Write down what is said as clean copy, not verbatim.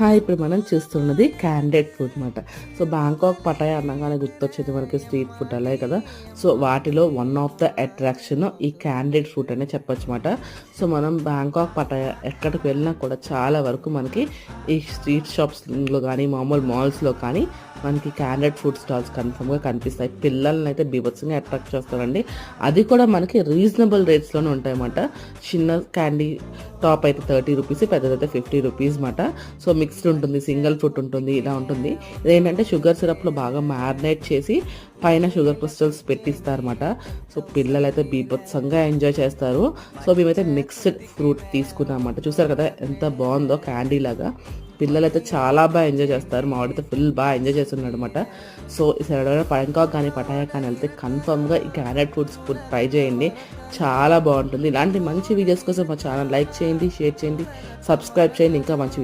ఇప్పుడు మనం చూస్తున్నది క్యాండిడ్ ఫుడ్ అనమాట. సో, బ్యాంకాక్ పటాయా అనగానే గుర్తొచ్చేది మనకి స్ట్రీట్ ఫుడ్ అలాగే కదా! సో, వాటిలో వన్ ఆఫ్ ద అట్రాక్షన్ ఈ క్యాండిడ్ ఫుడ్ అనే చెప్పొచ్చమాట. సో, మనం బ్యాంకాక్ పటాయా ఎక్కడికి వెళ్ళినా కూడా చాలా వరకు మనకి ఈ స్ట్రీట్ షాప్స్‌లో గానీ, మామూలు మాల్స్‌లో కానీ మనకి క్యాండిడ్ ఫుడ్ స్టాల్స్ కన్ఫర్మ్‌గా కనిపిస్తాయి. పిల్లలనైతే బీభత్సంగా అట్రాక్ట్ చేస్తారండి. అది కూడా మనకి రీజనబుల్ రేట్స్‌లోనే ఉంటాయన్నమాట. చిన్న క్యాండీ టాప్ అయితే రూ. 30, పెద్దదైతే రూ. 50 మాట. సో, మిక్స్డ్ ఉంటుంది, సింగిల్ ఫ్రూట్ ఉంటుంది, ఇలా ఉంటుంది. ఇదేంటంటే షుగర్ సిరప్‌లో బాగా మ్యారినేట్ చేసి పైన షుగర్ క్రిస్టల్స్ పెట్టిస్తారన్నమాట. సో, పిల్లలైతే బీభత్సంగా ఎంజాయ్ చేస్తారు. సో, మేమైతే మిక్స్డ్ ఫ్రూట్ తీసుకున్నామన్నమాట. చూసారు కదా ఎంత బావుందో క్యాండీ లాగా. పిల్లలైతే చాలా బాగా ఎంజాయ్ చేస్తారు. మా వాడైతే ఫుల్ బాగా ఎంజాయ్ చేస్తున్నాడనమాట. సో, ఈసారి ఎవరైనా బ్యాంకాక్ కానీ, పటాయా కానీ వెళ్తే కన్ఫర్మ్‌గా ఈ క్యాండిడ్ ఫుడ్ ట్రై చేయండి. చాలా బావుంటుంది. ఇలాంటి మంచి వీడియోస్ కోసం మా ఛానల్ లైక్ చేయండి, షేర్ చేయండి, సబ్స్క్రైబ్ చేయండి. ఇంకా మంచి